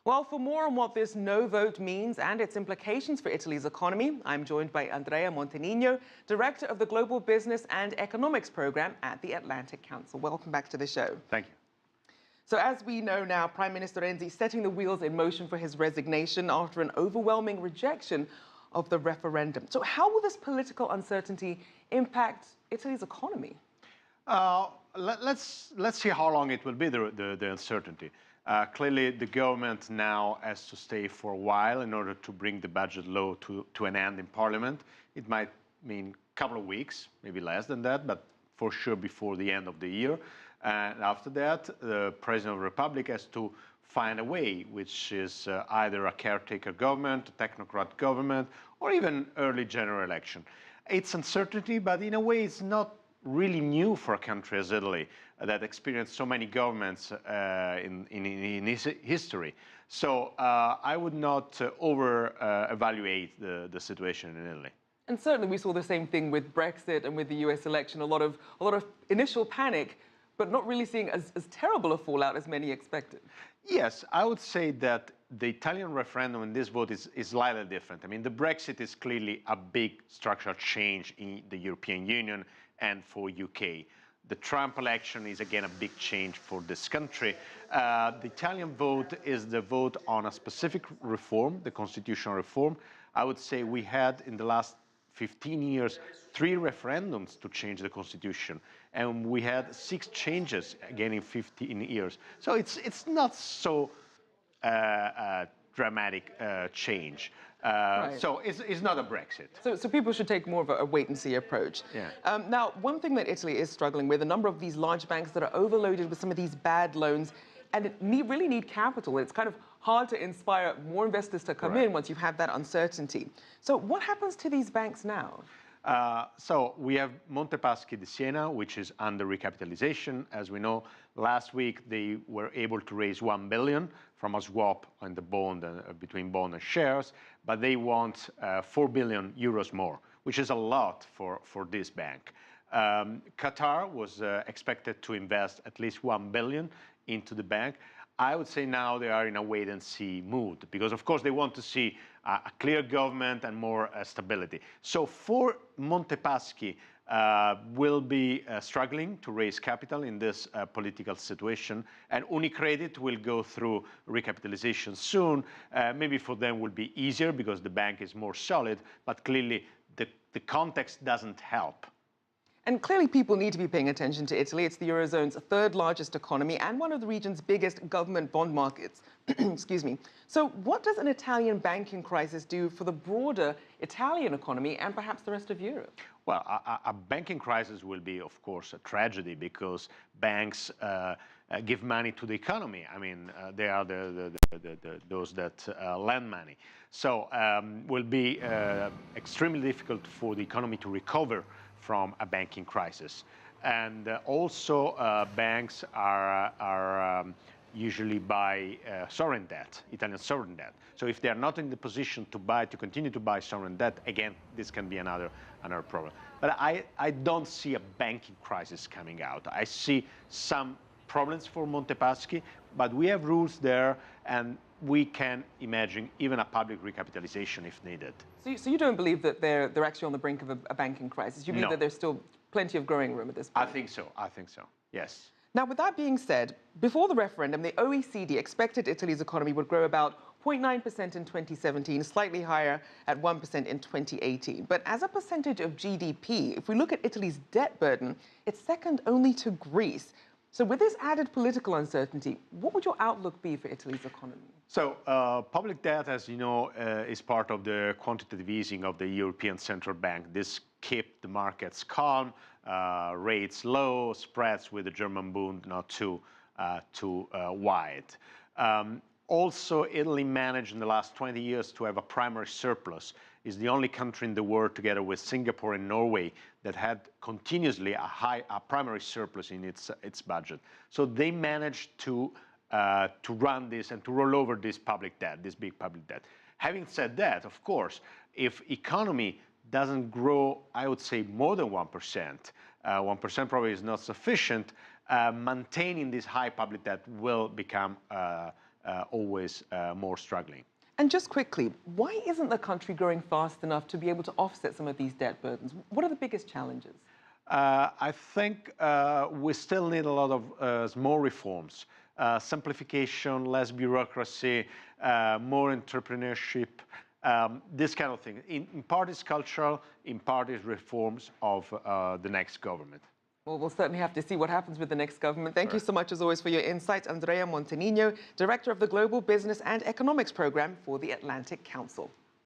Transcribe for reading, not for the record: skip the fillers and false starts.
Well, for more on what this no vote means and its implications for Italy's economy, I'm joined by Andrea Montanino, Director of the Global Business and Economics Program at the Atlantic Council. Welcome back to the show. Thank you. So as we know now, Prime Minister Renzi setting the wheels in motion for his resignation after an overwhelming rejection of the referendum. So how will this political uncertainty impact Italy's economy? Let's see how long it will be, the uncertainty. Clearly, the government now has to stay for a while in order to bring the budget law to an end in Parliament. It might mean a couple of weeks, maybe less than that, but for sure before the end of the year. And after that, the President of the Republic has to find a way, which is either a caretaker government, a technocrat government, or even early general election. It's uncertainty, but in a way it's not really new for a country as Italy that experienced so many governments in history. So I would not evaluate the situation in Italy. And certainly we saw the same thing with Brexit and with the US election, a lot of initial panic, but not really seeing as terrible a fallout as many expected. Yes, I would say that the Italian referendum in this vote is slightly different. I mean, the Brexit is clearly a big structural change in the European Union and for UK. The Trump election is again a big change for this country. The Italian vote is the vote on a specific reform, the constitutional reform. I would say we had in the last 15 years 3 referendums to change the constitution, and we had 6 changes again in 15 years. So it's not so dramatic change. Right. So it's not a Brexit. So people should take more of a wait-and-see approach. Yeah. Now, one thing that Italy is struggling with, a number of these large banks that are overloaded with some of these bad loans and really need capital. It's kind of hard to inspire more investors to come in once you've had that uncertainty. So what happens to these banks now? So we have Monte Paschi di Siena, which is under recapitalization. As we know, last week they were able to raise 1 billion from a swap on the bond between bond and shares, but they want 4 billion euros more, which is a lot for this bank. Qatar was expected to invest at least 1 billion into the bank. I would say now they are in a wait-and-see mood because, of course, they want to see a clear government and more stability. So for Monte Paschi, will be struggling to raise capital in this political situation, and UniCredit will go through recapitalization soon. Maybe for them will be easier because the bank is more solid, but clearly the context doesn't help. And clearly people need to be paying attention to Italy. It's the Eurozone's 3rd largest economy and one of the region's biggest government bond markets. Excuse me. So what does an Italian banking crisis do for the broader Italian economy and perhaps the rest of Europe? Well, a banking crisis will be, of course, a tragedy because banks give money to the economy. I mean, they are those that lend money. So will be extremely difficult for the economy to recover from a banking crisis. And also banks are usually buy sovereign debt, Italian sovereign debt. So if they are not in the position to continue to buy sovereign debt, again, this can be another problem. But I don't see a banking crisis coming out. I see some problems for Monte Paschi, but we have rules there, and we can imagine even a public recapitalization if needed. So you don't believe that they're actually on the brink of a banking crisis? You believe that there's still plenty of growing room at this point? I think so, yes. Now, with that being said, before the referendum, the OECD expected Italy's economy would grow about 0.9% in 2017, slightly higher at 1% in 2018. But as a percentage of GDP, if we look at Italy's debt burden, it's second only to Greece. So with this added political uncertainty, what would your outlook be for Italy's economy? So public debt, as you know, is part of the quantitative easing of the European Central Bank. This kept the markets calm, rates low, spreads with the German Bund not too wide. Also, Italy managed in the last 20 years to have a primary surplus. It's the only country in the world, together with Singapore and Norway, that had continuously a primary surplus in its budget. So they managed to run this and to roll over this public debt, this big public debt. Having said that, of course, if economy doesn't grow, I would say more than 1%, 1% probably is not sufficient, maintaining this high public debt will become always more struggling. And just quickly, why isn't the country growing fast enough to be able to offset some of these debt burdens? What are the biggest challenges? I think we still need a lot of small reforms, simplification, less bureaucracy, more entrepreneurship, this kind of thing. In part is cultural, in part is reforms of the next government. Well, we'll certainly have to see what happens with the next government. Thank you so much, as always, for your insights. Andrea Montanino, Director of the Global Business and Economics Program for the Atlantic Council.